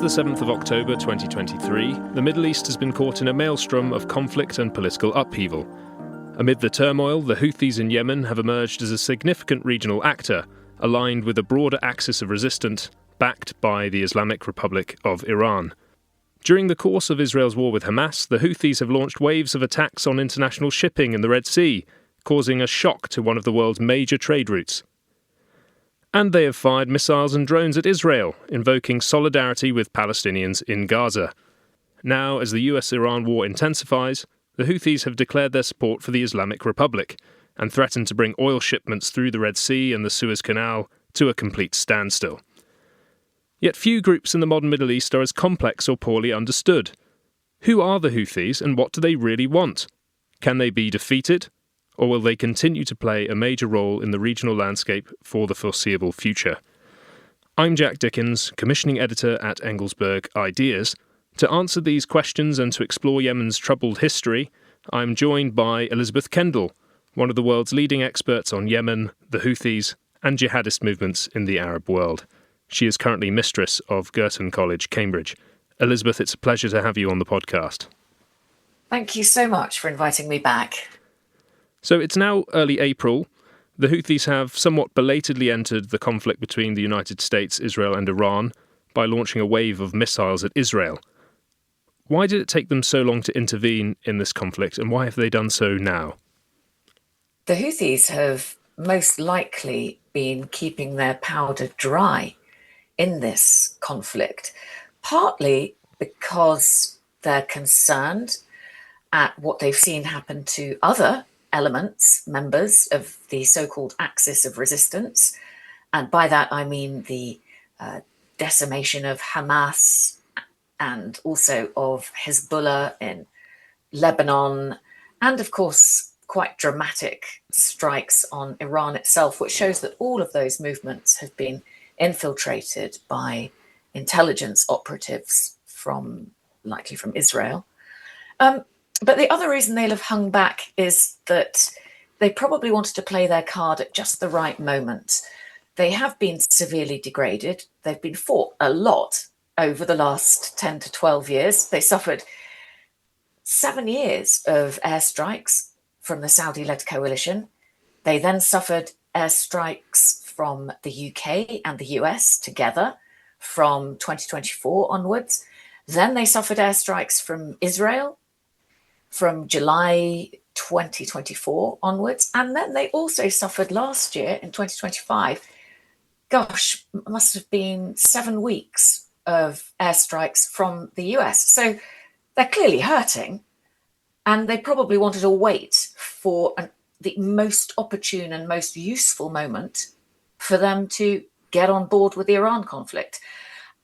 the 7th of October 2023, the Middle East has been caught in a maelstrom of conflict and political upheaval. Amid the turmoil, the Houthis in Yemen have emerged as a significant regional actor, aligned with a broader axis of resistance, backed by the Islamic Republic of Iran. During the course of Israel's war with Hamas, the Houthis have launched waves of attacks on international shipping in the Red Sea, causing a shock to one of the world's major trade routes. And they have fired missiles and drones at Israel, invoking solidarity with Palestinians in Gaza. Now, as the US-Iran war intensifies, the Houthis have declared their support for the Islamic Republic and threatened to bring oil shipments through the Red Sea and the Suez Canal to a complete standstill. Yet few groups in the modern Middle East are as complex or poorly understood. Who are the Houthis and what do they really want? Can they be defeated? Or will they continue to play a major role in the regional landscape for the foreseeable future? I'm Jack Dickens, commissioning editor at Engelsberg Ideas. To answer these questions and to explore Yemen's troubled history, I'm joined by Elisabeth Kendall, one of the world's leading experts on Yemen, the Houthis, and jihadist movements in the Arab world. She is currently mistress of Girton College, Cambridge. Elisabeth, it's a pleasure to have you on the podcast. Thank you so much for inviting me back. So it's now early April. The Houthis have somewhat belatedly entered the conflict between the United States, Israel and Iran by launching a wave of missiles at Israel. Why did it take them so long to intervene in this conflict, and why have they done so now? The Houthis have most likely been keeping their powder dry in this conflict, partly because they're concerned at what they've seen happen to other elements, members of the so-called axis of resistance. And by that, I mean the decimation of Hamas and also of Hezbollah in Lebanon, and of course, quite dramatic strikes on Iran itself, which shows that all of those movements have been infiltrated by intelligence operatives likely from Israel. But the other reason they'll have hung back is that they probably wanted to play their card at just the right moment. They have been severely degraded. They've been fought a lot over the last 10 to 12 years. They suffered 7 years of airstrikes from the Saudi-led coalition. They then suffered airstrikes from the UK and the US together from 2024 onwards. Then they suffered airstrikes from Israel from July 2024 onwards. And then they also suffered last year in 2025, it must have been 7 weeks of airstrikes from the US. So they're clearly hurting, and they probably wanted to wait for the most opportune and most useful moment for them to get on board with the Iran conflict.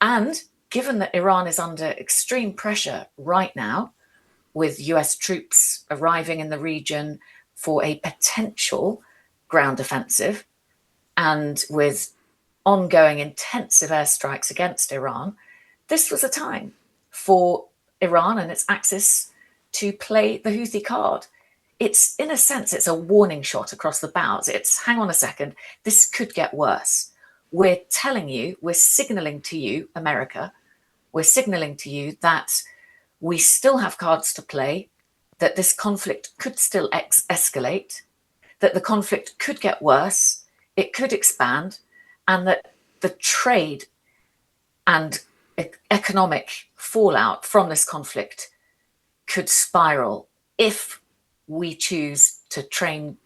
And given that Iran is under extreme pressure right now, with US troops arriving in the region for a potential ground offensive, and with ongoing intensive airstrikes against Iran, this was a time for Iran and its axis to play the Houthi card. It's, in a sense, it's a warning shot across the bows. It's, hang on a second, this could get worse. We're telling you, we're signaling to you, America, we're signaling to you that we still have cards to play, that this conflict could still escalate, that the conflict could get worse, it could expand, and that the trade and economic fallout from this conflict could spiral if we choose to train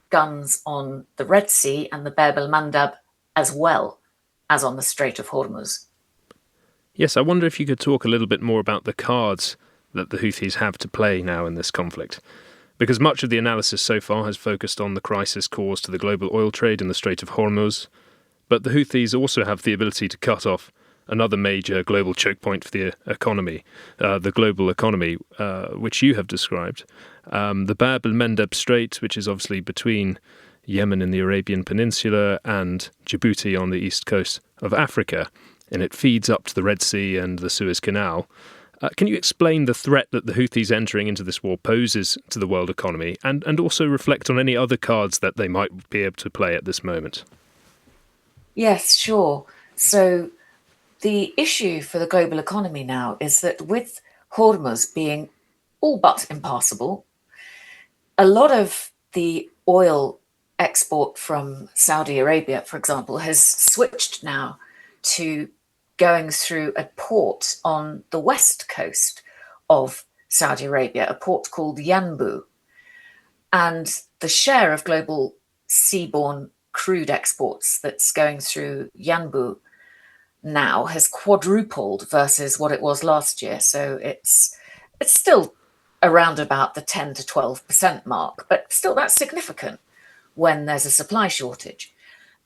guns on the Red Sea and the Bab el-Mandab as well as on the Strait of Hormuz. Yes, I wonder if you could talk a little bit more about the cards that the Houthis have to play now in this conflict. Because much of the analysis so far has focused on the crisis caused to the global oil trade in the Strait of Hormuz, but the Houthis also have the ability to cut off another major global choke point for the economy, the global economy, which you have described. The Bab el-Mandeb Strait, which is obviously between Yemen in the Arabian Peninsula and Djibouti on the east coast of Africa, and it feeds up to the Red Sea and the Suez Canal. Can you explain the threat that the Houthis entering into this war poses to the world economy, and also reflect on any other cards that they might be able to play at this moment? Yes, sure. So The issue for the global economy now is that with Hormuz being all but impassable, a lot of the oil export from Saudi Arabia, for example, has switched now to going through a port on the west coast of Saudi Arabia, a port called Yanbu. And the share of global seaborne crude exports that's going through Yanbu now has quadrupled versus what it was last year. So it's still around about the 10 to 12% mark, but still that's significant when there's a supply shortage.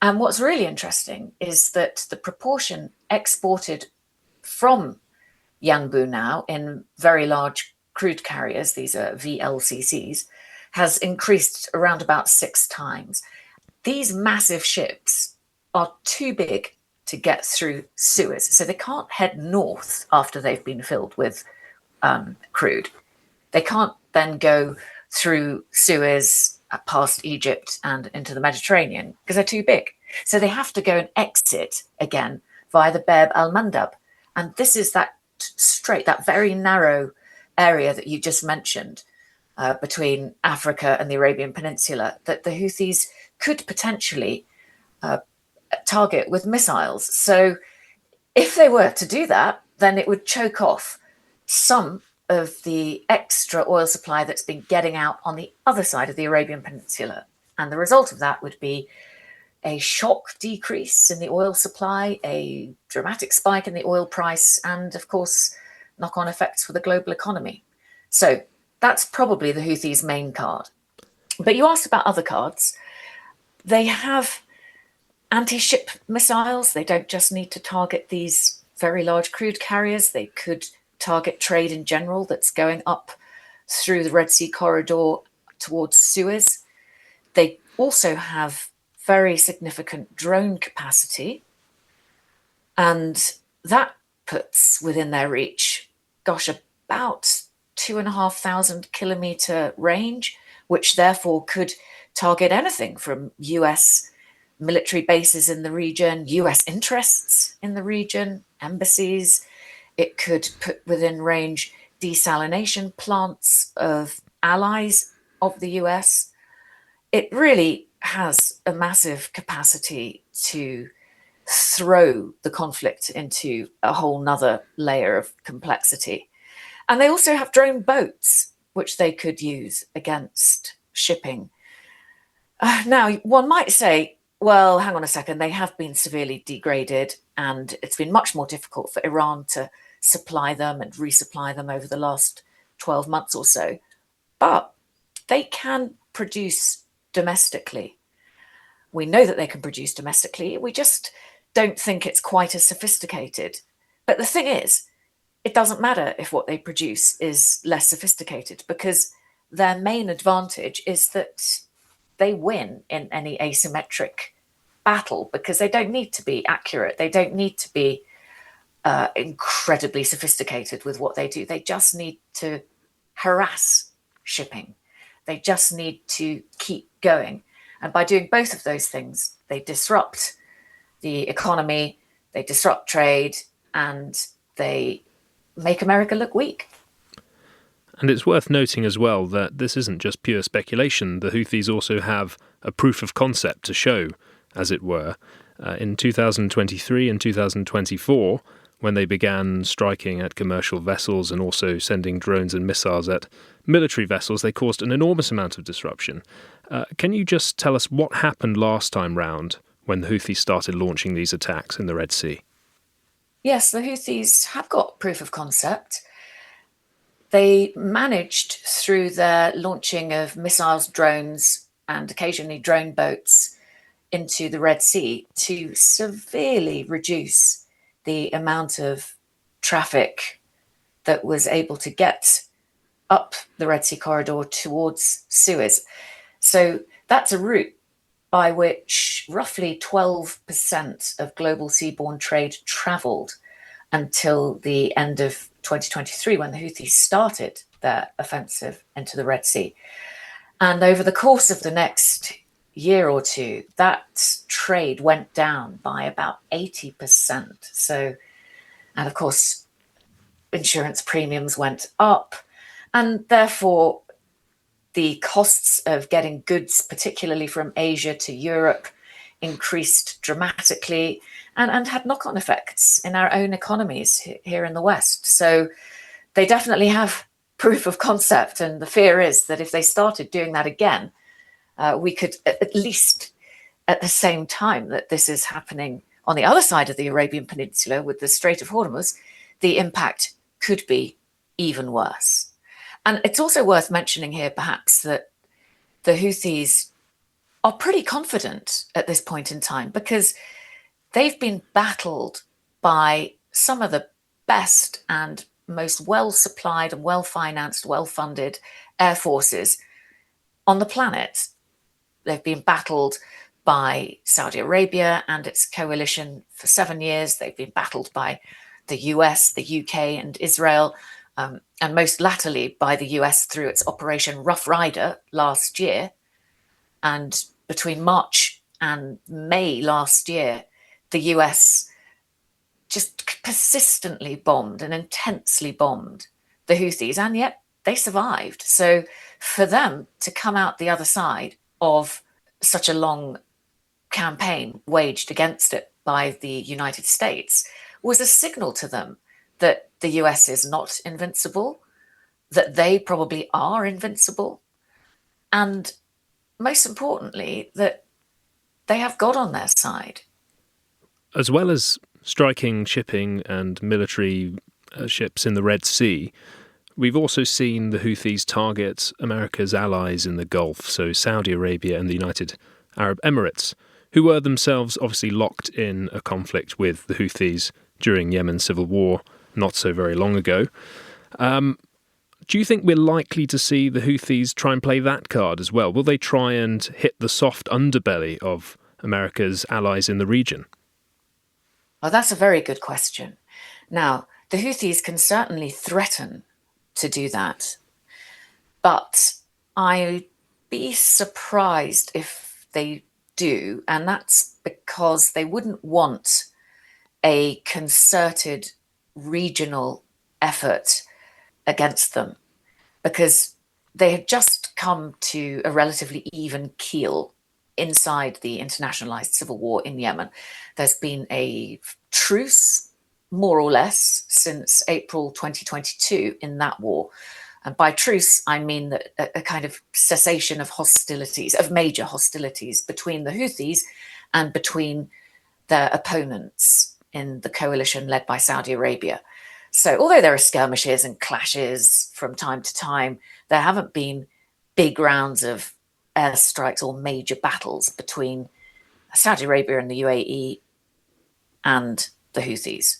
And what's really interesting is that the proportion exported from Yanbu now in very large crude carriers, these are VLCCs, has increased around about 6 times. These massive ships are too big to get through Suez, so they can't head north after they've been filled with crude. They can't then go through Suez past Egypt and into the Mediterranean because they're too big. So they have to go and exit again via the Bab al Mandab. And this is that straight, that very narrow area that you just mentioned between Africa and the Arabian Peninsula that the Houthis could potentially target with missiles. So if they were to do that, then it would choke off some of the extra oil supply that's been getting out on the other side of the Arabian Peninsula. And the result of that would be a shock decrease in the oil supply, a dramatic spike in the oil price, and of course, knock-on effects for the global economy. So that's probably the Houthis' main card. But you asked about other cards. They have anti-ship missiles. They don't just need to target these very large crude carriers. They could target trade in general that's going up through the Red Sea corridor towards Suez. They also have very significant drone capacity, and that puts within their reach, about 2,500 kilometer range, which therefore could target anything from US military bases in the region, US interests in the region, embassies. It could put within range desalination plants of allies of the US. It really has a massive capacity to throw the conflict into a whole nother layer of complexity. And they also have drone boats, which they could use against shipping. Now, one might say, well, hang on a second, they have been severely degraded, and it's been much more difficult for Iran to supply them and resupply them over the last 12 months or so. But they can produce domestically. We know that they can produce domestically. We just don't think it's quite as sophisticated. But the thing is, it doesn't matter if what they produce is less sophisticated, because their main advantage is that they win in any asymmetric battle because they don't need to be accurate. They don't need to be incredibly sophisticated with what they do. They just need to harass shipping. They just need to keep going. And by doing both of those things, they disrupt the economy, they disrupt trade, and they make America look weak. And it's worth noting as well that this isn't just pure speculation. The Houthis also have a proof of concept to show, as it were. In 2023 and 2024, when they began striking at commercial vessels and also sending drones and missiles at military vessels, they caused an enormous amount of disruption. Can you just tell us what happened last time round when the Houthis started launching these attacks in the Red Sea? Yes, the Houthis have got proof of concept. They managed, through their launching of missiles, drones, and occasionally drone boats into the Red Sea, to severely reduce the amount of traffic that was able to get up the Red Sea corridor towards Suez. So that's a route by which roughly 12% of global seaborne trade travelled until the end of 2023, when the Houthis started their offensive into the Red Sea. And over the course of the next year or two, that trade went down by about 80%. So And of course, insurance premiums went up, and therefore the costs of getting goods, particularly from Asia to Europe, increased dramatically and had knock-on effects in our own economies here in the West. So they definitely have proof of concept, and the fear is that if they started doing that again, we could, at least at the same time that this is happening on the other side of the Arabian Peninsula with the Strait of Hormuz, the impact could be even worse. And it's also worth mentioning here, perhaps, that the Houthis are pretty confident at this point in time because they've been battled by some of the best and most well-supplied and well-financed, well-funded air forces on the planet. They've been battled by Saudi Arabia and its coalition for 7 years. They've been battled by the US, the UK, and Israel, and most latterly by the US through its Operation Rough Rider last year. And between March and May last year, the US just persistently bombed and intensely bombed the Houthis, and yet they survived. So for them to come out the other side of such a long campaign waged against it by the United States was a signal to them that the US is not invincible, that they probably are invincible, and most importantly, that they have God on their side. As well as striking shipping and military ships in the Red Sea, we've also seen the Houthis target America's allies in the Gulf, so Saudi Arabia and the United Arab Emirates, who were themselves obviously locked in a conflict with the Houthis during Yemen's civil war not so very long ago. Do you think we're likely to see the Houthis try and play that card as well? Will they try and hit the soft underbelly of America's allies in the region? Well, that's a very good question. Now, the Houthis can certainly threaten to do that, but I'd be surprised if they do, and that's because they wouldn't want a concerted regional effort against them, because they had just come to a relatively even keel inside the internationalized civil war in Yemen. There's been a truce, more or less, since April 2022 in that war. And by truce, I mean that a kind of cessation of hostilities, of major hostilities between the Houthis and between their opponents in the coalition led by Saudi Arabia. So although there are skirmishes and clashes from time to time, there haven't been big rounds of airstrikes or major battles between Saudi Arabia and the UAE and the Houthis.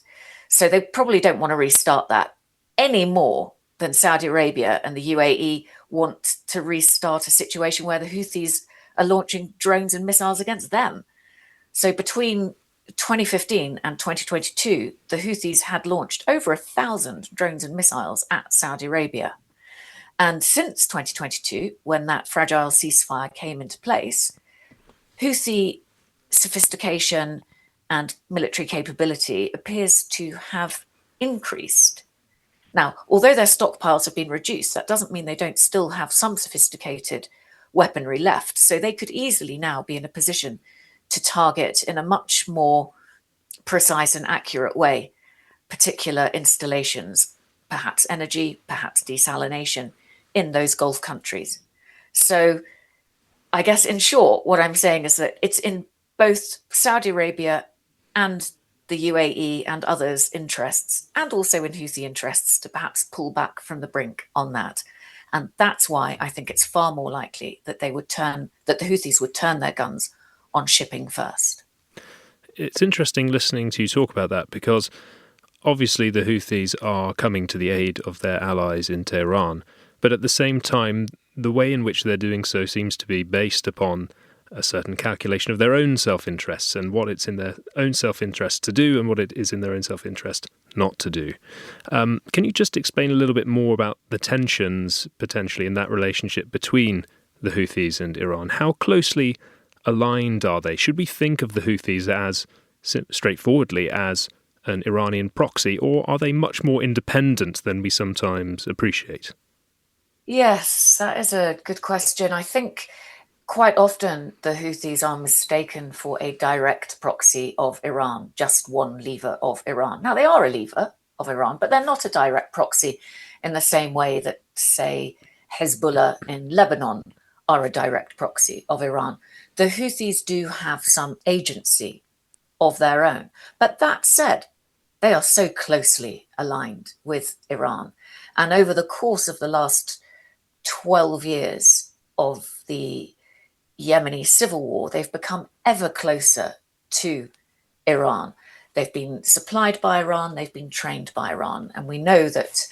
So they probably don't want to restart that any more than Saudi Arabia and the UAE want to restart a situation where the Houthis are launching drones and missiles against them. So between 2015 and 2022, the Houthis had launched over 1,000 drones and missiles at Saudi Arabia. And since 2022, when that fragile ceasefire came into place, Houthi sophistication and military capability appears to have increased. Now, although their stockpiles have been reduced, that doesn't mean they don't still have some sophisticated weaponry left. So they could easily now be in a position to target in a much more precise and accurate way particular installations, perhaps energy, perhaps desalination in those Gulf countries. So I guess in short, what I'm saying is that it's in both Saudi Arabia and the UAE and others' interests, and also in Houthi interests, to perhaps pull back from the brink on that. And that's why I think it's far more likely that the Houthis would turn their guns on shipping first. It's interesting listening to you talk about that, because obviously the Houthis are coming to the aid of their allies in Tehran, but at the same time, the way in which they're doing so seems to be based upon a certain calculation of their own self-interests and what it's in their own self-interest to do and what it is in their own self-interest not to do. Can you just explain a little bit more about the tensions potentially in that relationship between the Houthis and Iran? How closely aligned are they? Should we think of the Houthis as straightforwardly as an Iranian proxy, or are they much more independent than we sometimes appreciate? Yes, that is a good question. I think quite often the Houthis are mistaken for a direct proxy of Iran, just one lever of Iran. Now, they are a lever of Iran, but they're not a direct proxy in the same way that, say, Hezbollah in Lebanon are a direct proxy of Iran. The Houthis do have some agency of their own. But that said, they are so closely aligned with Iran. And over the course of the last 12 years of the Yemeni civil war, they've become ever closer to Iran. They've been supplied by Iran, they've been trained by Iran. And we know that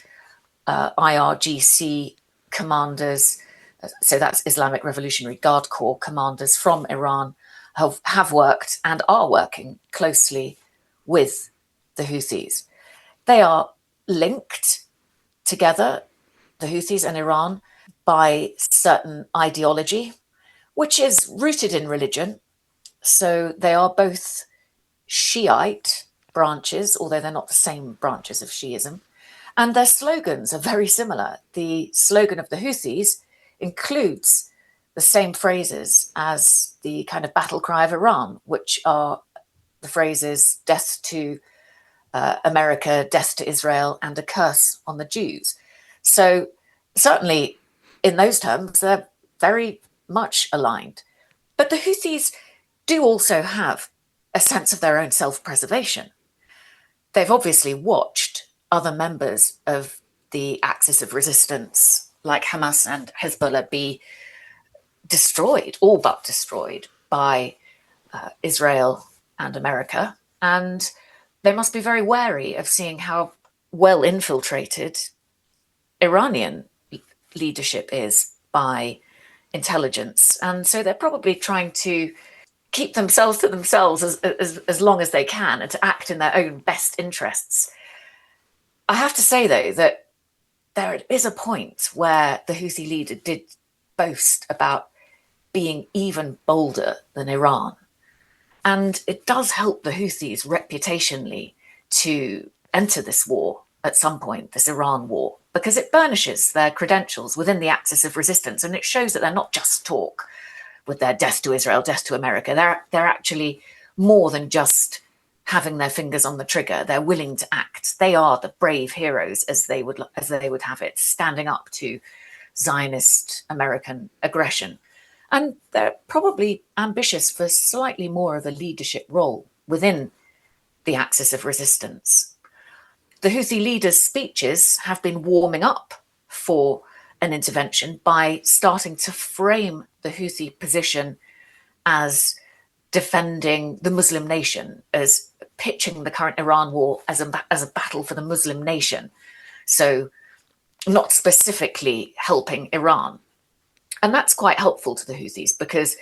IRGC commanders, so that's Islamic Revolutionary Guard Corps commanders from Iran, have worked and are working closely with the Houthis. They are linked together, the Houthis and Iran, by certain ideology, which is rooted in religion. So they are both Shiite branches, although they're not the same branches of Shiism. And their slogans are very similar. The slogan of the Houthis includes the same phrases as the kind of battle cry of Iran, which are the phrases death to America, death to Israel, and a curse on the Jews. So certainly in those terms, they're very much aligned. But the Houthis do also have a sense of their own self-preservation. They've obviously watched other members of the axis of resistance, like Hamas and Hezbollah, be destroyed, all but destroyed, by Israel and America. And they must be very wary of seeing how well infiltrated Iranian leadership is by intelligence. And so they're probably trying to keep themselves to themselves as long as they can and to act in their own best interests. I have to say, though, that there is a point where the Houthi leader did boast about being even bolder than Iran. And it does help the Houthis reputationally to enter this war at some point, this Iran war, because it burnishes their credentials within the axis of resistance. And it shows that they're not just talk with their death to Israel, death to America. They're actually more than just having their fingers on the trigger. They're willing to act. They are the brave heroes, as they would have it, standing up to Zionist American aggression. And they're probably ambitious for slightly more of a leadership role within the axis of resistance. The Houthi leaders' speeches have been warming up for an intervention by starting to frame the Houthi position as defending the Muslim nation, as pitching the current Iran war as a battle for the Muslim nation. So not specifically helping Iran. And that's quite helpful to the Houthis, because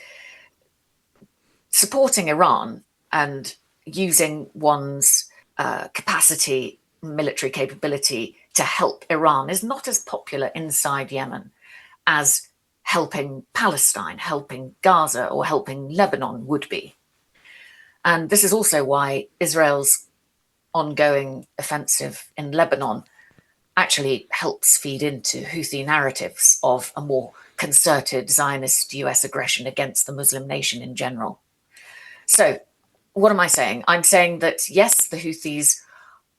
supporting Iran and using one's capacity, military capability to help Iran is not as popular inside Yemen as helping Palestine, helping Gaza, or helping Lebanon would be. And this is also why Israel's ongoing offensive in Lebanon actually helps feed into Houthi narratives of a more concerted Zionist US aggression against the Muslim nation in general. So what am I saying? I'm saying that, yes, the Houthis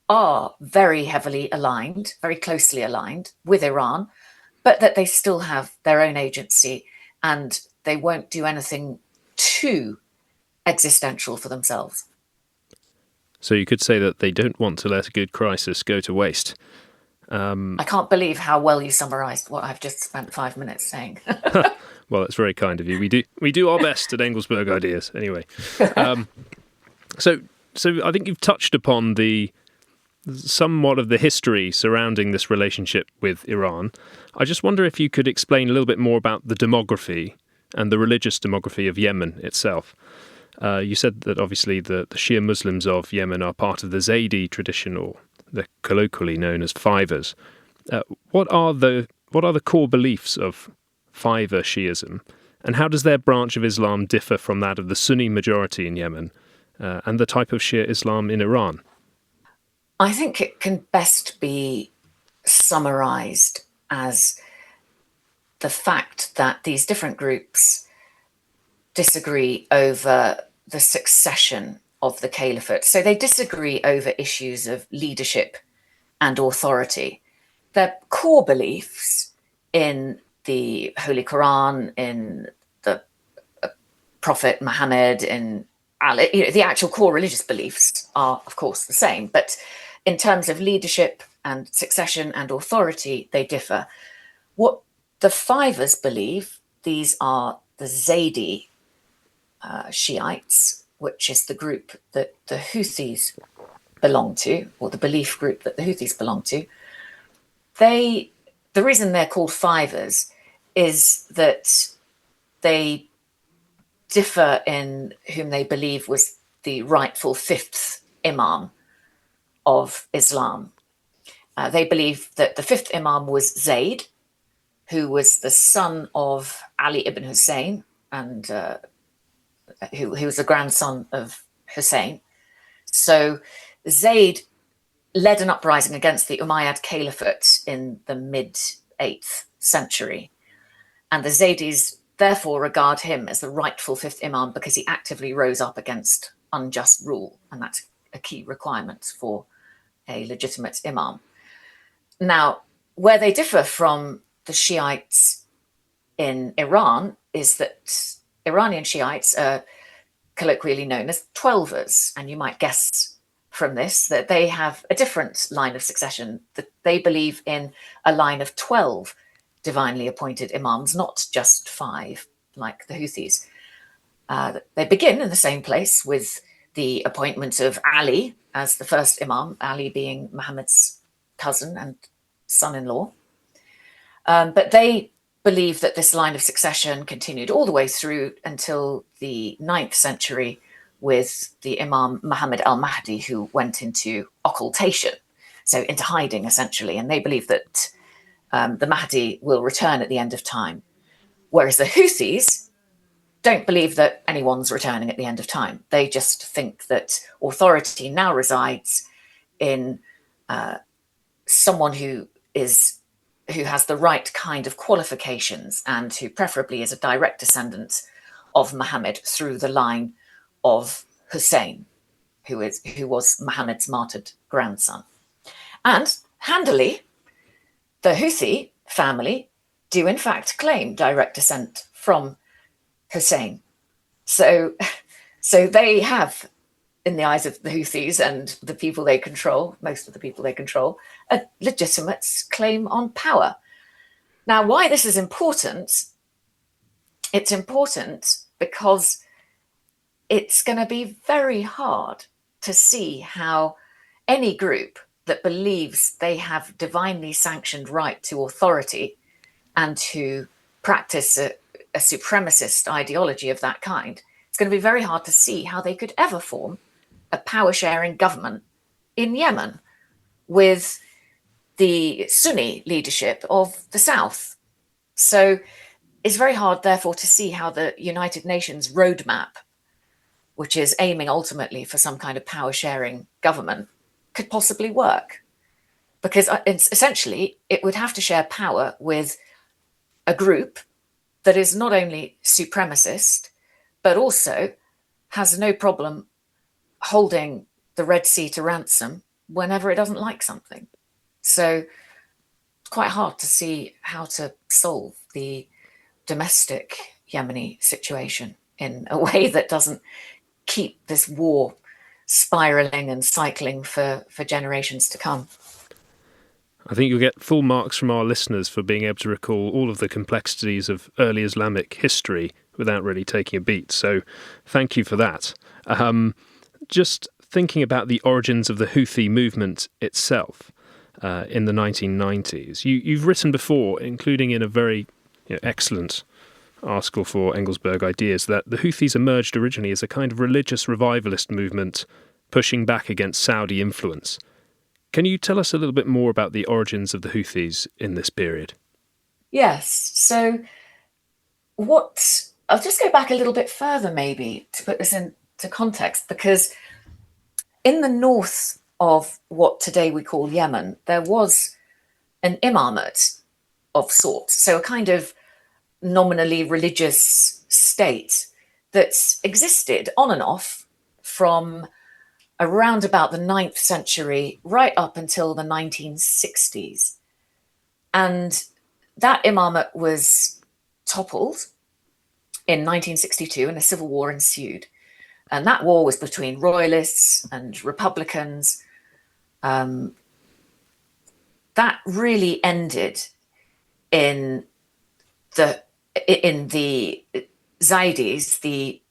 are very heavily aligned, very closely aligned with Iran, but that they still have their own agency and they won't do anything too existential for themselves. So you could say that they don't want to let a good crisis go to waste. I can't believe how well you summarised what I've just spent 5 minutes saying. Well, that's very kind of you. We do our best at Engelsberg Ideas, anyway. So I think you've touched upon somewhat of the history surrounding this relationship with Iran. I just wonder if you could explain a little bit more about the demography and the religious demography of Yemen itself. You said that obviously the Shia Muslims of Yemen are part of the Zaydi tradition, or they're colloquially known as Fivers. What are the core beliefs of Fiver Shiism, and how does their branch of Islam differ from that of the Sunni majority in Yemen and the type of Shia Islam in Iran? I think it can best be summarized as the fact that these different groups disagree over the succession of the caliphate. So they disagree over issues of leadership and authority. Their core beliefs in the Holy Quran, in the Prophet Muhammad, in Ali, the actual core religious beliefs are, of course, the same. But in terms of leadership and succession and authority, they differ. What the Fivers believe, these are the Zaydi Shiites, which is the group that the Houthis belong to, or the belief group that the Houthis belong to. The reason they're called Fivers is that they differ in whom they believe was the rightful fifth Imam of Islam. They believe that the fifth Imam was Zayd, who was the son of Ali ibn Hussein, and who was the grandson of Hussein. So Zayd led an uprising against the Umayyad Caliphate in the mid-8th century. And the Zaydis therefore regard him as the rightful fifth Imam because he actively rose up against unjust rule. And that's a key requirement for a legitimate Imam. Now, where they differ from the Shiites in Iran is that Iranian Shiites are colloquially known as Twelvers. And you might guess from this that they have a different line of succession, that they believe in a line of 12 divinely appointed imams, not just 5 like the Houthis. They begin in the same place with the appointment of Ali as the first imam, Ali being Muhammad's cousin and son-in-law. But they believe that this line of succession continued all the way through until the 9th century with the Imam Muhammad al-Mahdi, who went into occultation, so into hiding essentially. And they believe that the Mahdi will return at the end of time. Whereas the Houthis don't believe that anyone's returning at the end of time. They just think that authority now resides in someone who has the right kind of qualifications and who preferably is a direct descendant of Muhammad through the line of Hussein, who was Muhammad's martyred grandson. And handily, the Houthi family do in fact claim direct descent from Hussein. So they have, in the eyes of the Houthis and the people they control, most of the people they control, a legitimate claim on power. Now, why this is important? It's important because it's going to be very hard to see how any group that believes they have divinely sanctioned right to authority and to practice a supremacist ideology of that kind, it's going to be very hard to see how they could ever form a power-sharing government in Yemen with the Sunni leadership of the south. So it's very hard, therefore, to see how the United Nations roadmap, which is aiming ultimately for some kind of power-sharing government, could possibly work. Because essentially, it would have to share power with a group that is not only supremacist, but also has no problem holding the Red Sea to ransom whenever it doesn't like something. So it's quite hard to see how to solve the domestic Yemeni situation in a way that doesn't keep this war spiraling and cycling for generations to come. I think you'll get full marks from our listeners for being able to recall all of the complexities of early Islamic history without really taking a beat. So thank you for that. Just thinking about the origins of the Houthi movement itself in the 1990s, you've written before, including in a very excellent article for Engelsberg Ideas, that the Houthis emerged originally as a kind of religious revivalist movement pushing back against Saudi influence. Can you tell us a little bit more about the origins of the Houthis in this period? Yes. So I'll just go back a little bit further maybe to put this into context, because in the north of what today we call Yemen, there was an imamate of sorts, so a kind of nominally religious state that existed on and off from around about the 9th century right up until the 1960s. And that imamate was toppled in 1962 and a civil war ensued. And that war was between royalists and republicans. That really ended in the Zaydis, the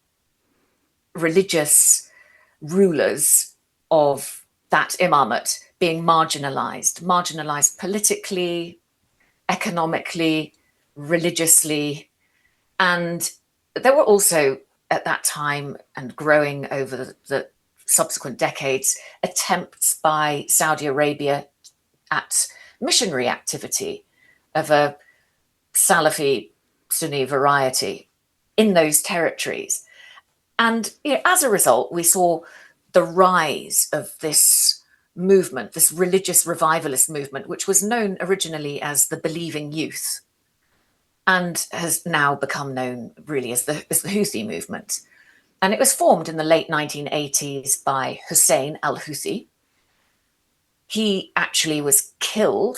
religious rulers of that imamate, being marginalized politically, economically, religiously. And there were also, at that time and growing over the subsequent decades, attempts by Saudi Arabia at missionary activity of a Salafi Sunni variety in those territories. And as a result, we saw the rise of this movement, this religious revivalist movement, which was known originally as the Believing Youth and has now become known really as the Houthi movement. And it was formed in the late 1980s by Hussein al-Houthi. He actually was killed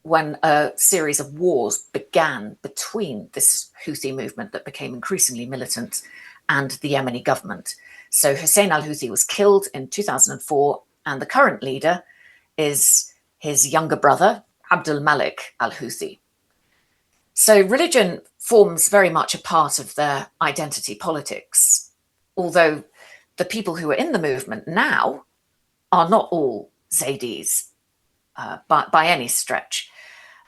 when a series of wars began between this Houthi movement that became increasingly militant and the Yemeni government. So Hussein al-Houthi was killed in 2004, and the current leader is his younger brother, Abdul Malik al-Houthi. So religion forms very much a part of their identity politics, although the people who are in the movement now are not all Zaydis by any stretch.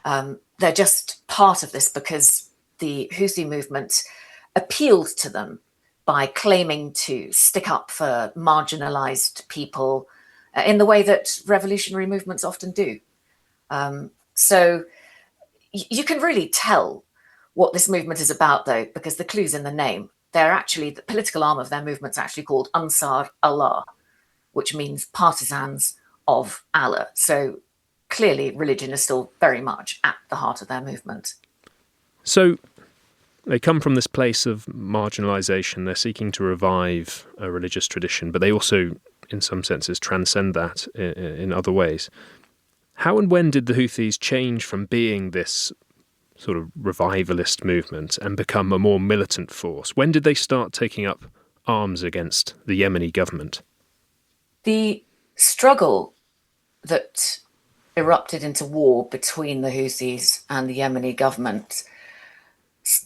They're just part of this because the Houthi movement appealed to them by claiming to stick up for marginalized people in the way that revolutionary movements often do. So you can really tell what this movement is about, though, because the clue's in the name. They're actually, the political arm of their movement's actually called Ansar Allah, which means partisans of Allah. So clearly religion is still very much at the heart of their movement. So they come from this place of marginalisation. They're seeking to revive a religious tradition, but they also, in some senses, transcend that in other ways. How and when did the Houthis change from being this sort of revivalist movement and become a more militant force? When did they start taking up arms against the Yemeni government? The struggle that erupted into war between the Houthis and the Yemeni government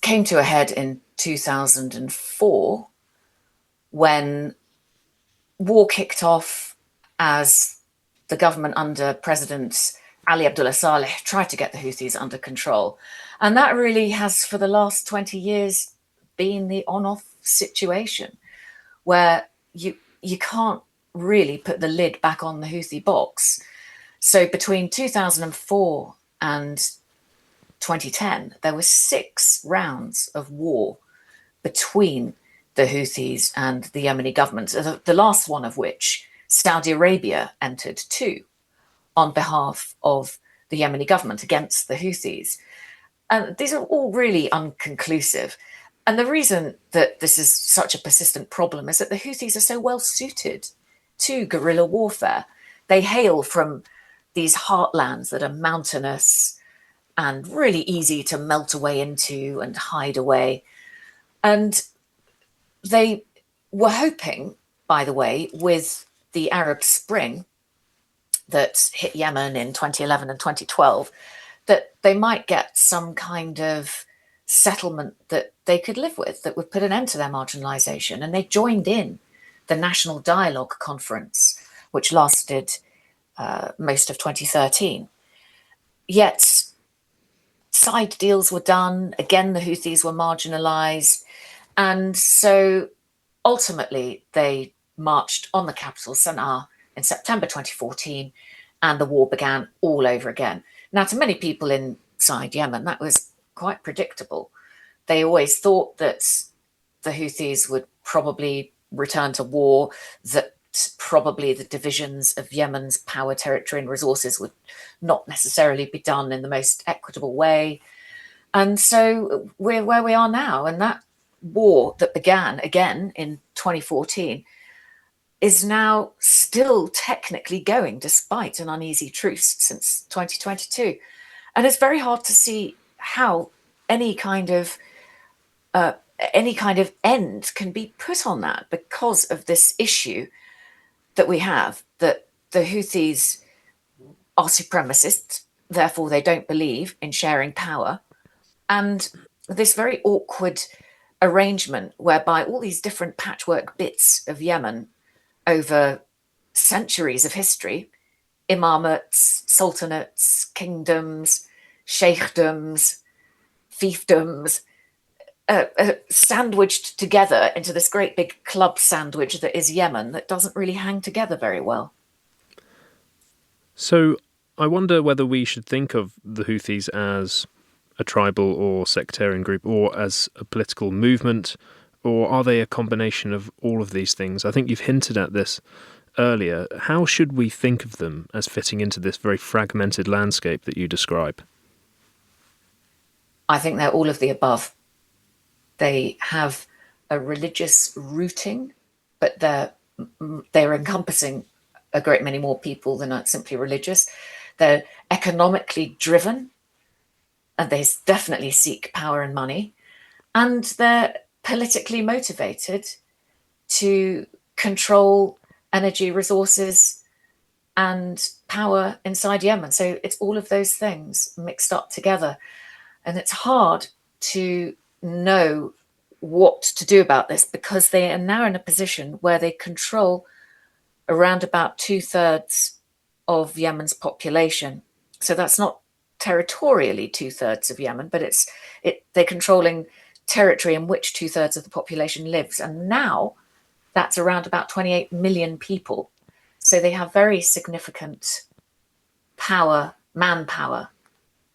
came to a head in 2004 when war kicked off as the government under President Ali Abdullah Saleh tried to get the Houthis under control. And that really has, for the last 20 years, been the on-off situation where you can't really put the lid back on the Houthi box. So between 2004 and 2010, there were 6 rounds of war between the Houthis and the Yemeni government, the last one of which Saudi Arabia entered too, on behalf of the Yemeni government against the Houthis. And these are all really unconclusive. And the reason that this is such a persistent problem is that the Houthis are so well suited to guerrilla warfare. They hail from these heartlands that are mountainous and really easy to melt away into and hide away. And they were hoping, by the way, with the Arab Spring that hit Yemen in 2011 and 2012, that they might get some kind of settlement that they could live with, that would put an end to their marginalization. And they joined in the National Dialogue Conference, which lasted most of 2013. Yet side deals were done. Again, the Houthis were marginalized. And so ultimately, they marched on the capital, Sanaa, in September 2014, and the war began all over again. Now, to many people inside Yemen, that was quite predictable. They always thought that the Houthis would probably return to war, that that probably the divisions of Yemen's power, territory, and resources would not necessarily be done in the most equitable way. And so we're where we are now. And that war that began again in 2014 is now still technically going, despite an uneasy truce since 2022. And it's very hard to see how any kind of end can be put on that, because of this issue that we have, that the Houthis are supremacists, therefore they don't believe in sharing power, and this very awkward arrangement whereby all these different patchwork bits of Yemen over centuries of history, imamates, sultanates, kingdoms, sheikhdoms, fiefdoms, sandwiched together into this great big club sandwich that is Yemen, that doesn't really hang together very well. So I wonder whether we should think of the Houthis as a tribal or sectarian group, or as a political movement, or are they a combination of all of these things? I think you've hinted at this earlier. How should we think of them as fitting into this very fragmented landscape that you describe? I think they're all of the above. They have a religious rooting, but they're encompassing a great many more people than are simply religious. They're economically driven, and they definitely seek power and money. And they're politically motivated to control energy resources and power inside Yemen. So it's all of those things mixed up together. And it's hard to know what to do about this, because they are now in a position where they control around about 2/3 of Yemen's population. So that's not territorially 2/3 of Yemen, but they're controlling territory in which 2/3 of the population lives. And now that's around about 28 million people. So they have very significant manpower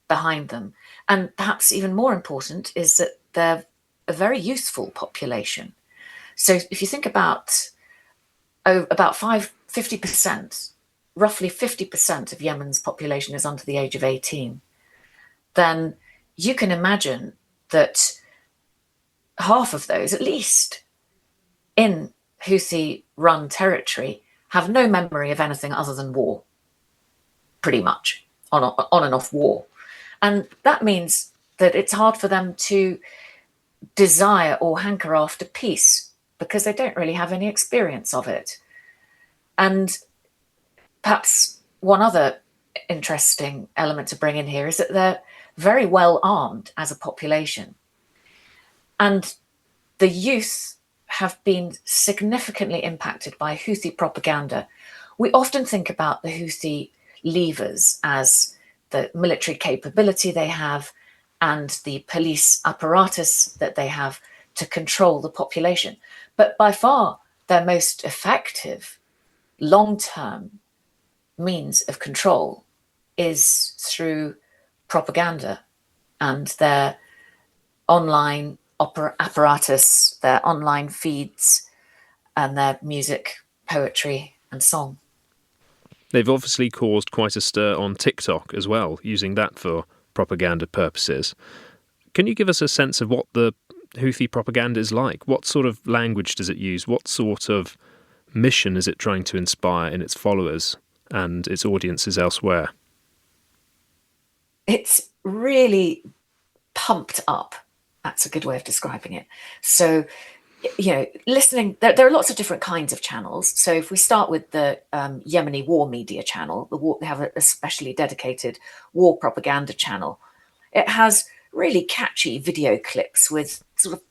behind them. And perhaps even more important is that they're a very youthful population. So if you think about 50%, roughly 50% of Yemen's population is under the age of 18, then you can imagine that half of those, at least in Houthi-run territory, have no memory of anything other than war, pretty much, on and off war. And that means that it's hard for them to desire or hanker after peace, because they don't really have any experience of it. And perhaps one other interesting element to bring in here is that they're very well armed as a population. And the youth have been significantly impacted by Houthi propaganda. We often think about the Houthi levers as the military capability they have and the police apparatus that they have to control the population. But by far, their most effective long-term means of control is through propaganda and their online apparatus, their online feeds, and their music, poetry, and song. They've obviously caused quite a stir on TikTok as well, using that for propaganda purposes. Can you give us a sense of what the Houthi propaganda is like? What sort of language does it use? What sort of mission is it trying to inspire in its followers and its audiences elsewhere? It's really pumped up. That's a good way of describing it. So, listening, there are lots of different kinds of channels. So if we start with the Yemeni war media channel, they have a specially dedicated war propaganda channel. It has really catchy video clips with sort of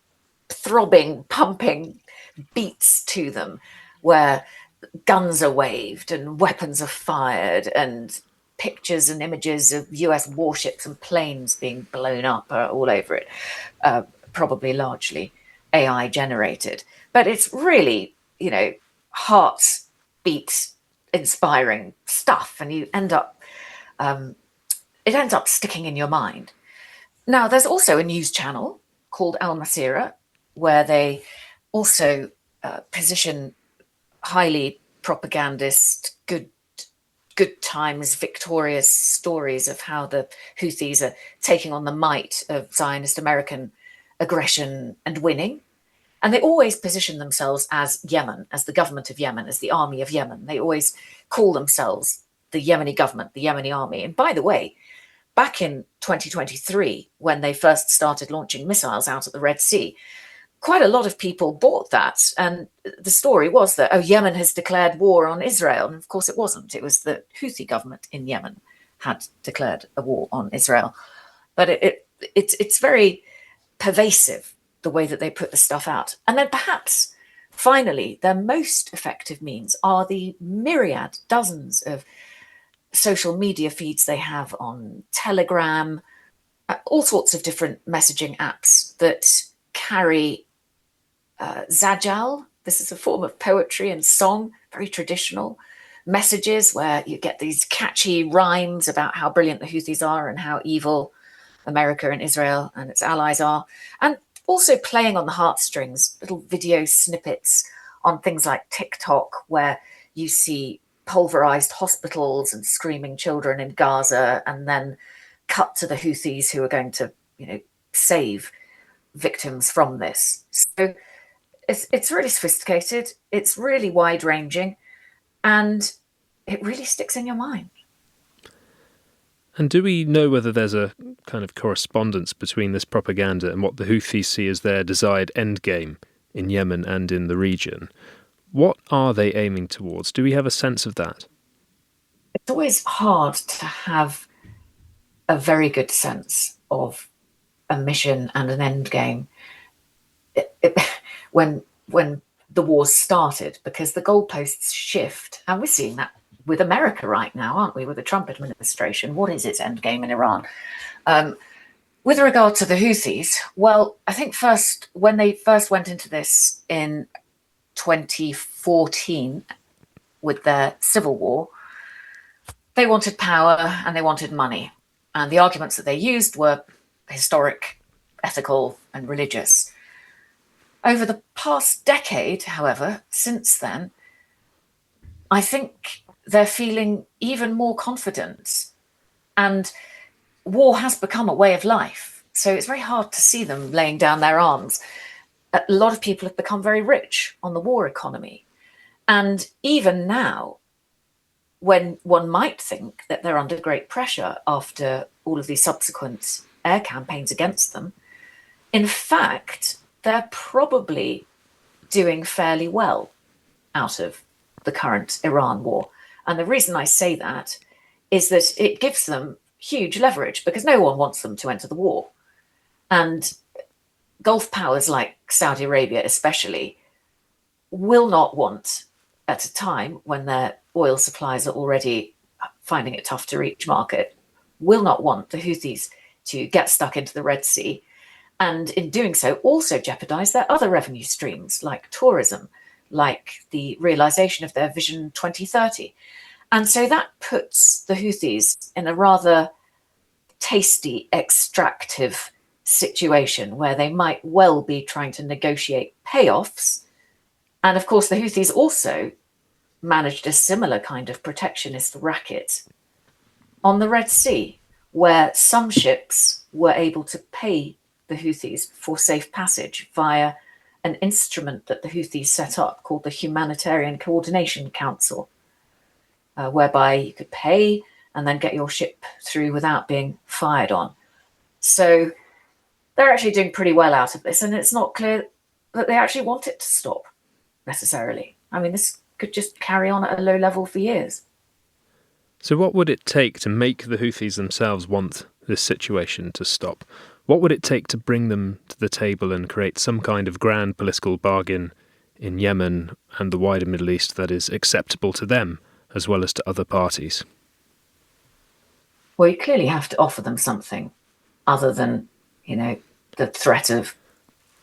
throbbing, pumping beats to them, where guns are waved and weapons are fired and pictures and images of US warships and planes being blown up are all over it, probably largely AI generated. But it's really, heartbeat inspiring stuff, and it ends up sticking in your mind. Now, there's also a news channel called Al Masira, where they also position highly propagandist, good times, victorious stories of how the Houthis are taking on the might of Zionist American aggression and winning. And they always position themselves as Yemen, as the government of Yemen, as the army of Yemen. They always call themselves the Yemeni government, the Yemeni army. And by the way, back in 2023, when they first started launching missiles out at the Red Sea, quite a lot of people bought that. And the story was that, oh, Yemen has declared war on Israel. And of course it wasn't. It was the Houthi government in Yemen had declared a war on Israel. But it's very pervasive, the way that they put the stuff out. And then perhaps, finally, their most effective means are the myriad, dozens of social media feeds they have on Telegram, all sorts of different messaging apps that carry zajal. This is a form of poetry and song, very traditional messages where you get these catchy rhymes about how brilliant the Houthis are and how evil America and Israel and its allies are. And also playing on the heartstrings, little video snippets on things like TikTok, where you see pulverized hospitals and screaming children in Gaza, and then cut to the Houthis who are going to, save victims from this. So it's really sophisticated, it's really wide-ranging, and it really sticks in your mind. And do we know whether there's a kind of correspondence between this propaganda and what the Houthis see as their desired endgame in Yemen and in the region? What are they aiming towards? Do we have a sense of that? It's always hard to have a very good sense of a mission and an endgame when the war started, because the goalposts shift, and we're seeing that with America right now, aren't we, with the Trump administration? What is its endgame in Iran? With regard to the Houthis, well, I think when they first went into this in 2014 with their civil war, they wanted power and they wanted money. And the arguments that they used were historic, ethical, and religious. Over the past decade, however, since then, I think they're feeling even more confident, and war has become a way of life. So it's very hard to see them laying down their arms. A lot of people have become very rich on the war economy. And even now, when one might think that they're under great pressure after all of these subsequent air campaigns against them, in fact, they're probably doing fairly well out of the current Iran war. And the reason I say that is that it gives them huge leverage, because no one wants them to enter the war. And Gulf powers like Saudi Arabia especially will not want, at a time when their oil supplies are already finding it tough to reach market, will not want the Houthis to get stuck into the Red Sea, and in doing so also jeopardize their other revenue streams like tourism, like the realization of their Vision 2030. And so that puts the Houthis in a rather tasty, extractive situation where they might well be trying to negotiate payoffs. And of course, the Houthis also managed a similar kind of protectionist racket on the Red Sea, where some ships were able to pay the Houthis for safe passage via an instrument that the Houthis set up called the Humanitarian Coordination Council, whereby you could pay and then get your ship through without being fired on. So they're actually doing pretty well out of this, and it's not clear that they actually want it to stop necessarily. I mean, this could just carry on at a low level for years. So what would it take to make the Houthis themselves want this situation to stop? What would it take to bring them to the table and create some kind of grand political bargain in Yemen and the wider Middle East that is acceptable to them as well as to other parties? Well, you clearly have to offer them something other than, the threat of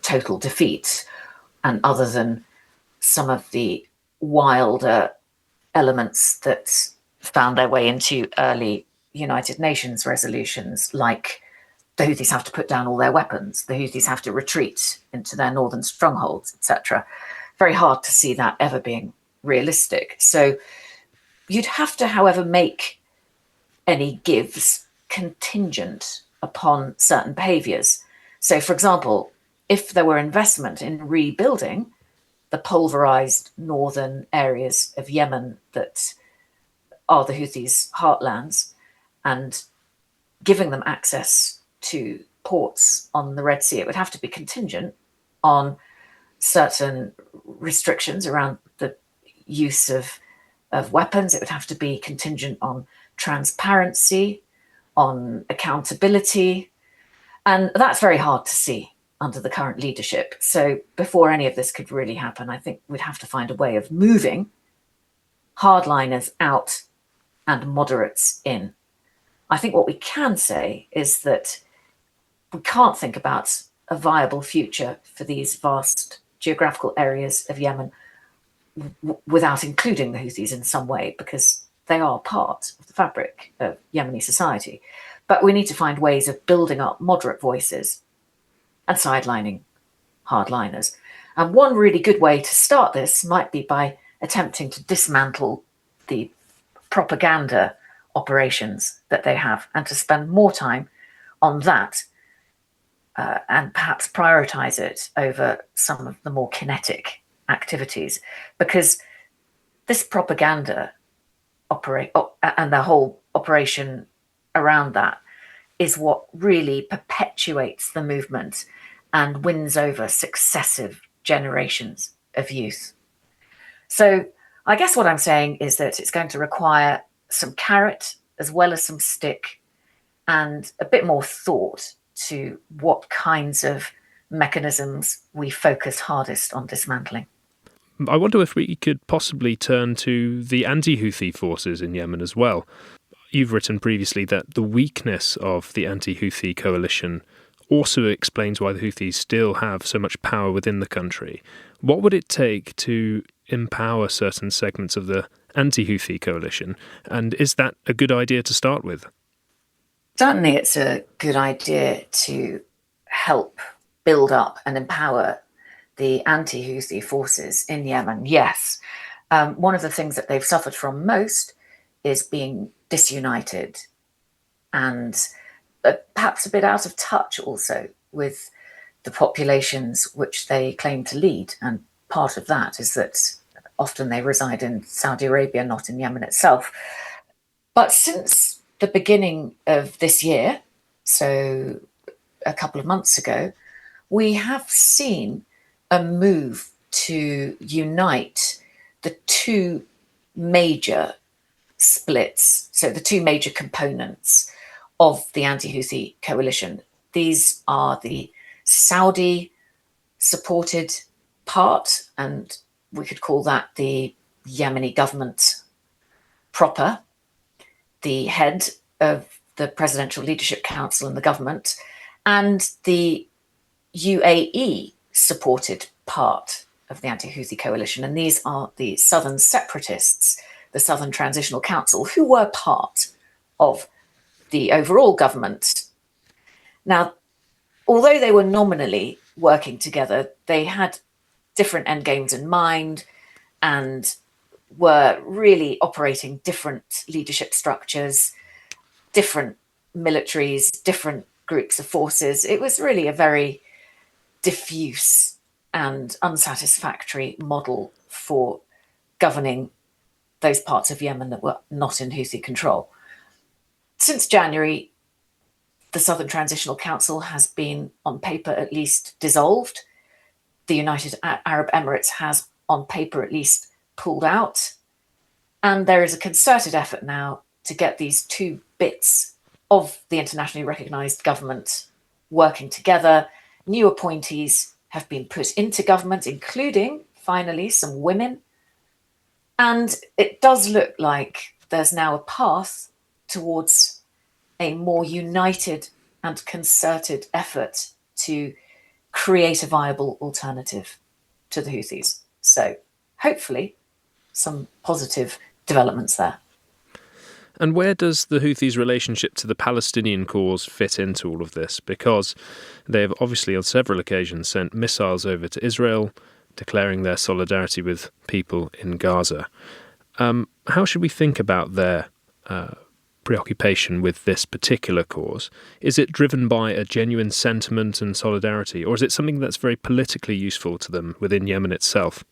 total defeat, and other than some of the wilder elements that found their way into early United Nations resolutions, like the Houthis have to put down all their weapons, the Houthis have to retreat into their northern strongholds, etc. Very hard to see that ever being realistic. So you'd have to, however, make any gives contingent upon certain behaviours. So, for example, if there were investment in rebuilding the pulverised northern areas of Yemen that are the Houthis' heartlands and giving them access to ports on the Red Sea, it would have to be contingent on certain restrictions around the use of weapons. It would have to be contingent on transparency, on accountability. And that's very hard to see under the current leadership. So before any of this could really happen, I think we'd have to find a way of moving hardliners out and moderates in. I think what we can say is that we can't think about a viable future for these vast geographical areas of Yemen without including the Houthis in some way, because they are part of the fabric of Yemeni society. But we need to find ways of building up moderate voices and sidelining hardliners. And one really good way to start this might be by attempting to dismantle the propaganda operations that they have and to spend more time on that and perhaps prioritize it over some of the more kinetic activities, because this propaganda and the whole operation around that is what really perpetuates the movement and wins over successive generations of youth. So I guess what I'm saying is that it's going to require some carrot as well as some stick and a bit more thought to what kinds of mechanisms we focus hardest on dismantling. I wonder if we could possibly turn to the anti-Houthi forces in Yemen as well. You've written previously that the weakness of the anti-Houthi coalition also explains why the Houthis still have so much power within the country. What would it take to empower certain segments of the anti-Houthi coalition? And is that a good idea to start with? Certainly it's a good idea to help build up and empower the anti-Houthi forces in Yemen, yes. One of the things that they've suffered from most is being disunited and perhaps a bit out of touch also with the populations which they claim to lead. And part of that is that often they reside in Saudi Arabia, not in Yemen itself. But since the beginning of this year, so a couple of months ago, we have seen a move to unite the two major splits, so the two major components of the anti-Houthi coalition. These are the Saudi-supported part, and we could call that the Yemeni government proper, the head of the Presidential Leadership Council and the government, and the UAE-supported part of the anti-Houthi coalition. And these are the Southern separatists, the Southern Transitional Council, who were part of the overall government. Now, although they were nominally working together, they had different endgames in mind and were really operating different leadership structures, different militaries, different groups of forces. It was really a very diffuse and unsatisfactory model for governing those parts of Yemen that were not in Houthi control. Since January, the Southern Transitional Council has been, on paper at least, dissolved. The United Arab Emirates has, on paper at least, pulled out. And there is a concerted effort now to get these two bits of the internationally recognised government working together. New appointees have been put into government, including, finally, some women. And it does look like there's now a path towards a more united and concerted effort to create a viable alternative to the Houthis. So hopefully some positive developments there. And where does the Houthis' relationship to the Palestinian cause fit into all of this? Because they have obviously on several occasions sent missiles over to Israel, declaring their solidarity with people in Gaza. How should we think about their preoccupation with this particular cause? Is it driven by a genuine sentiment and solidarity, or is it something that's very politically useful to them within Yemen itself?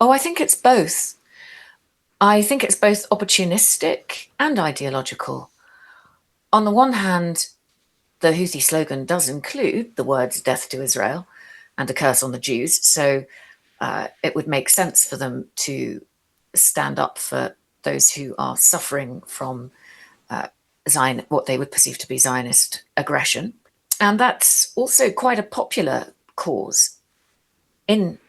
Oh, I think it's both. I think it's both opportunistic and ideological. On the one hand, the Houthi slogan does include the words "death to Israel" and "a curse on the Jews," so it would make sense for them to stand up for those who are suffering from what they would perceive to be Zionist aggression. And that's also quite a popular cause in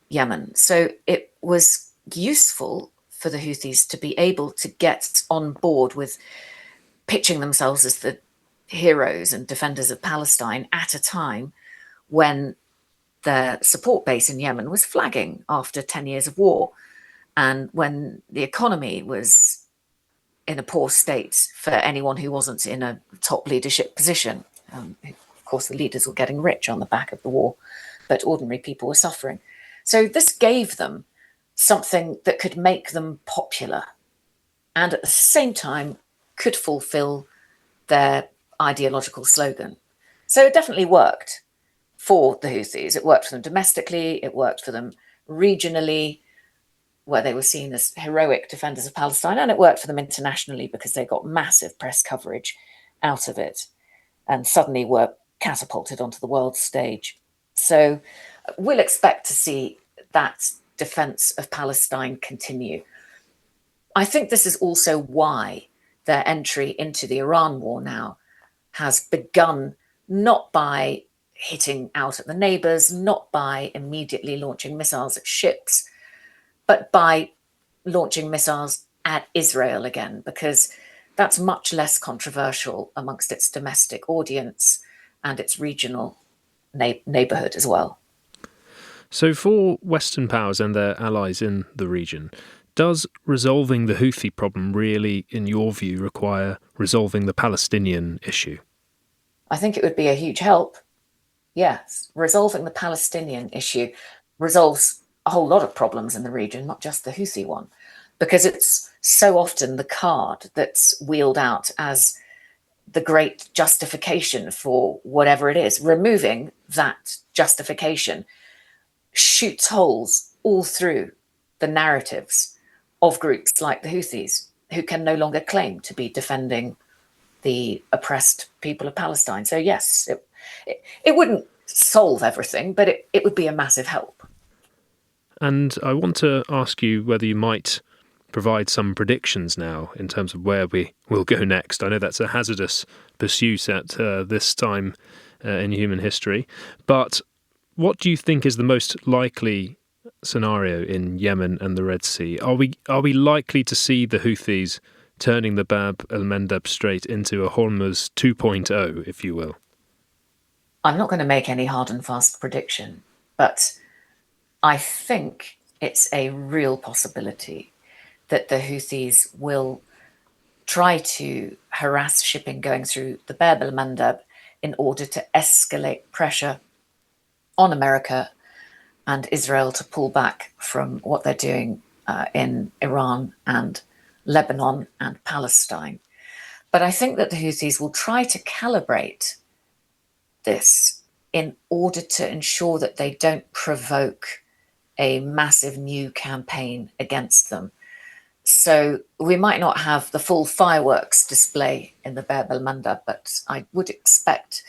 Yemen. So it was useful for the Houthis to be able to get on board with pitching themselves as the heroes and defenders of Palestine at a time when their support base in Yemen was flagging after 10 years of war, and when the economy was in a poor state for anyone who wasn't in a top leadership position. Of course, the leaders were getting rich on the back of the war, but ordinary people were suffering. So this gave them something that could make them popular and at the same time could fulfill their ideological slogan. So it definitely worked for the Houthis. It worked for them domestically, it worked for them regionally, where they were seen as heroic defenders of Palestine, and it worked for them internationally because they got massive press coverage out of it and suddenly were catapulted onto the world stage. So we'll expect to see that defense of Palestine continue. I think this is also why their entry into the Iran war now has begun not by hitting out at the neighbors, not by immediately launching missiles at ships, but by launching missiles at Israel again, because that's much less controversial amongst its domestic audience and its regional neighborhood as well. So for Western powers and their allies in the region, does resolving the Houthi problem really, in your view, require resolving the Palestinian issue? I think it would be a huge help. Yes, resolving the Palestinian issue resolves a whole lot of problems in the region, not just the Houthi one, because it's so often the card that's wheeled out as the great justification for whatever it is. Removing that justification shoots holes all through the narratives of groups like the Houthis, who can no longer claim to be defending the oppressed people of Palestine. So yes, it wouldn't solve everything, but it would be a massive help. And I want to ask you whether you might provide some predictions now in terms of where we will go next. I know that's a hazardous pursuit at this time in human history, but what do you think is the most likely scenario in Yemen and the Red Sea? Are we likely to see the Houthis turning the Bab el-Mandeb Strait into a Hormuz 2.0, if you will? I'm not going to make any hard and fast prediction, but I think it's a real possibility that the Houthis will try to harass shipping going through the Bab el-Mandeb in order to escalate pressure on America and Israel to pull back from what they're doing in Iran and Lebanon and Palestine. But I think that the Houthis will try to calibrate this in order to ensure that they don't provoke a massive new campaign against them. So we might not have the full fireworks display in the Bab el-Mandeb, but I would expect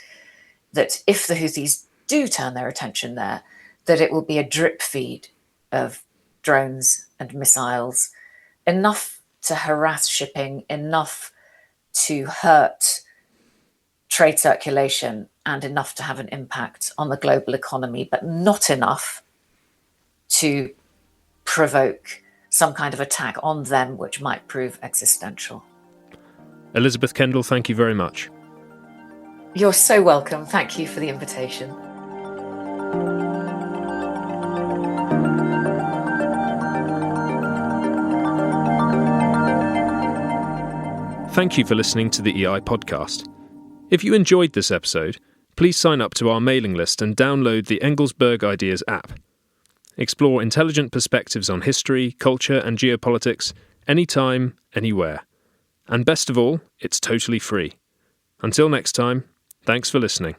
that if the Houthis do turn their attention there, that it will be a drip feed of drones and missiles, enough to harass shipping, enough to hurt trade circulation, and enough to have an impact on the global economy, but not enough to provoke some kind of attack on them, which might prove existential. Elisabeth Kendall, thank you very much. You're so welcome. Thank you for the invitation. Thank you for listening to the EI podcast. If you enjoyed this episode, please sign up to our mailing list and download the Engelsberg Ideas app. explore intelligent perspectives on history, culture, and geopolitics, anytime, anywhere. And best of all, it's totally free. Until next time, thanks for listening.